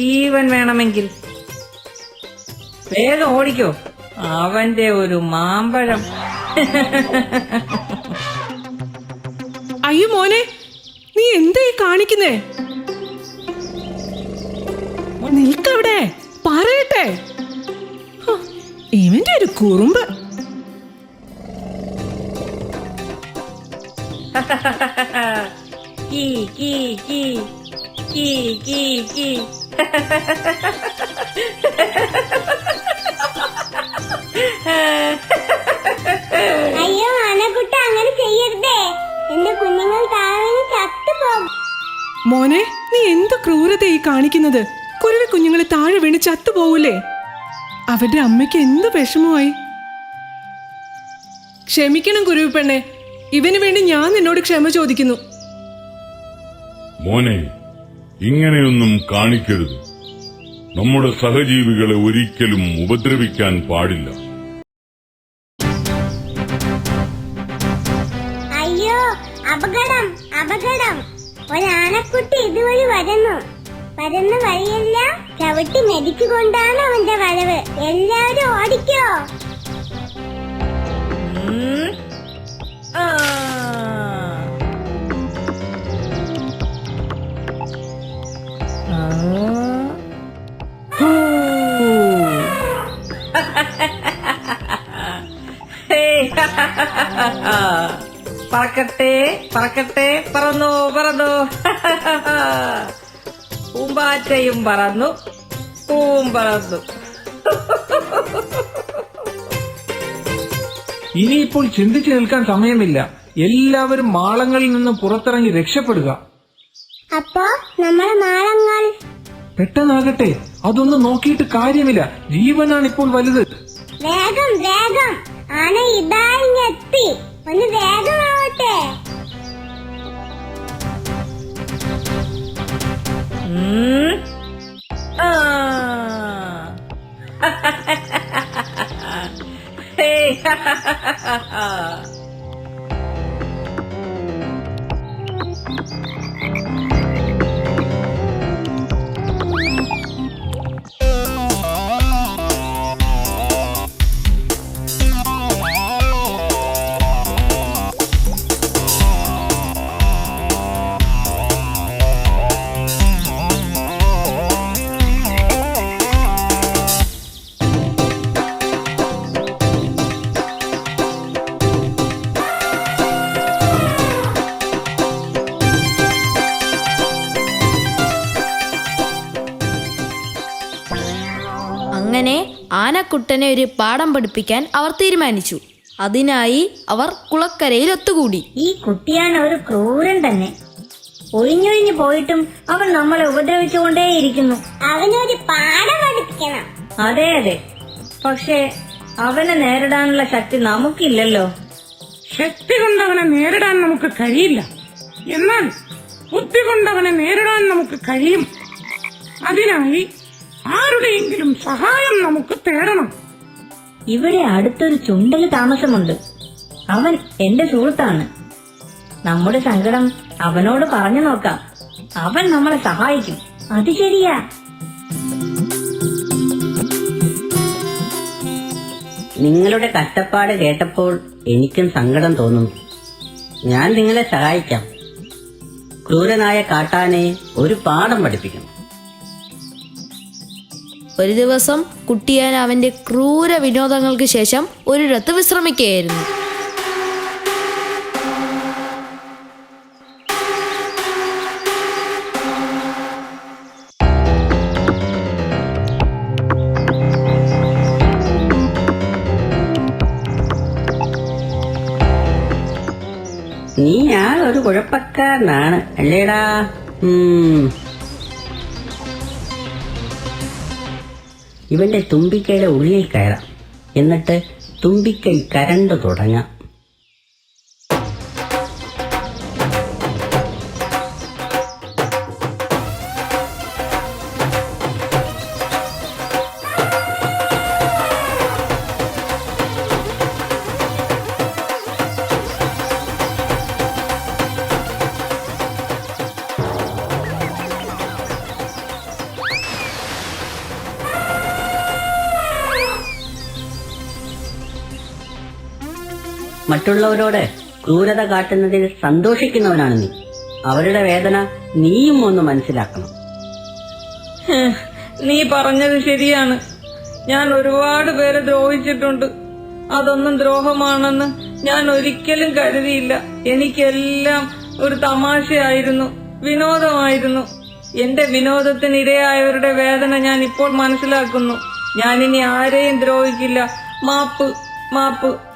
ജീവൻ വേണമെങ്കിൽ വേഗം ഓടിക്കോ. അവന്റെ ഒരു മാമ്പഴം. അയ്യോ മോനെ, നീ എന്താ ഈ കാണിക്കുന്നേ? നിൽക്കവിടെ, പറയട്ടെ. ഇവന്റെ ഒരു കുറുമ്പ്. കീ കീ കീ കീ കീ കീ. അയ്യോ ആനക്കുട്ട, അങ്ങനെ ചെയ്യരുതേ. എന്റെ കുഞ്ഞുങ്ങൾ താഴെ ചത്തുപോകും. മോനെ, നീ എന്ത് ക്രൂരത ഈ കാണിക്കുന്നത്? കുരുവി കുഞ്ഞുങ്ങളെ താഴെ വീണ് ചത്തുപോകൂലേ? അവരുടെ അമ്മയ്ക്ക് എന്ത് വിഷമമായി. ക്ഷമിക്കണം കുരുവി പെണ്ണെ, ഇവന് വേണ്ടി ഞാൻ നിന്നോട് ക്ഷമ ചോദിക്കുന്നു. മോനെ, ഇങ്ങനെയൊന്നും കാണിക്കരുത്. നമ്മുടെ സഹജീവികളെ ഒരിക്കലും ഉപദ്രവിക്കാൻ പാടില്ല. അയ്യോ, അപകടം അപകടം! ഒരാനക്കുട്ടി ഇതുവഴി വരുന്നു വഴിയെല്ലാം ചവിട്ടി മെതിച്ചുകൊണ്ടാണ് അവന്റെ വരവ്. എല്ലാവരും ഓടിക്കോ. പറക്കട്ടെ പറക്കട്ടെ, പറന്നു പറന്നു. പൂമ്പാറ്റയും പറന്നു, പൂവും പറന്നു. ഇനിയിപ്പോൾ ചിന്തിച്ചു നിൽക്കാൻ സമയമില്ല. എല്ലാവരും മാളങ്ങളിൽ നിന്ന് പുറത്തിറങ്ങി രക്ഷപ്പെടുക. അപ്പോ നമ്മളെ മാളങ്ങൾ പെട്ടെന്നാകട്ടെ, അതൊന്നും നോക്കിയിട്ട് കാര്യമില്ല. ജീവനാണ് ഇപ്പോൾ വലുത്. വേഗം വേഗം! ആന ഇതാഞ്ഞെത്തി. ഒന്ന് വേഗമാവട്ടെ. അങ്ങനെ ആനക്കുട്ടനെ ഒരു പാഠം പഠിപ്പിക്കാൻ അവർ തീരുമാനിച്ചു. അതിനായി അവർ കുളക്കരയിൽ ഒത്തുകൂടി. ഈ കുട്ടിയാണ് ഒരു ക്രൂരൻ തന്നെ. ഒഴിഞ്ഞൊഴിഞ്ഞു പോയിട്ടും അവൻ നമ്മളെ ഉപദ്രവിച്ചുകൊണ്ടേയിരിക്കുന്നു. അവനൊരു പാഠം പഠിപ്പിക്കണം. അതെ അതെ, പക്ഷേ അവനെ നേരിടാനുള്ള ശക്തി നമുക്കില്ലല്ലോ. ശക്തി കൊണ്ടവനെ നേരിടാൻ നമുക്ക് കഴിയില്ല. എന്നാൽ ബുദ്ധി കൊണ്ടവനെ നേരിടാൻ നമുക്ക് കഴിയും. അതിനായി ആരുടെയെങ്കിലും സഹായം നമുക്ക് തേടണം. ഇവിടെ അടുത്തൊരു ചുണ്ടല് താമസമുണ്ട്. അവൻ എന്റെ സുഹൃത്താണ്. നമ്മുടെ സങ്കടം അവനോട് പറഞ്ഞു നോക്കാം. അവൻ നമ്മളെ സഹായിക്കും. അത് ശരിയാ. നിങ്ങളുടെ കഷ്ടപ്പാട് കേട്ടപ്പോൾ എനിക്കും സങ്കടം തോന്നുന്നു. ഞാൻ നിങ്ങളെ സഹായിക്കാം. ക്രൂരനായ കാട്ടാനയെ ഒരു പാഠം പഠിപ്പിക്കണം. ഒരു ദിവസം കുട്ടിയാൻ അവന്റെ ക്രൂര വിനോദങ്ങൾക്ക് ശേഷം ഒരിടത്ത് വിശ്രമിക്കുകയായിരുന്നു. നീ ഒരു കുഴപ്പക്കാരനാണ് അല്ലേടാ? ഇവന്റെ തുമ്പിക്കൈയുടെ ഉള്ളിൽ കയറാം. എന്നിട്ട് തുമ്പിക്കൈ കരണ്ടു തുടങ്ങാം. മറ്റുള്ളവരോട് ക്രൂരത കാട്ടുന്നതിൽ സന്തോഷിക്കുന്നവനാണ് നീ. അവരുടെ വേദന നീയും ഒന്ന് മനസ്സിലാക്കണം. നീ പറഞ്ഞത് ശരിയാണ്. ഞാൻ ഒരുപാട് പേരെ ദ്രോഹിച്ചിട്ടുണ്ട്. അതൊന്നും ദ്രോഹമാണെന്ന് ഞാൻ ഒരിക്കലും കരുതിയില്ല. എനിക്കെല്ലാം ഒരു തമാശയായിരുന്നു, വിനോദമായിരുന്നു. എന്റെ വിനോദത്തിനിരയായവരുടെ വേദന ഞാൻ ഇപ്പോൾ മനസ്സിലാക്കുന്നു. ഞാനിനി ആരെയും ദ്രോഹിക്കില്ല. മാപ്പ്, മാപ്പ്.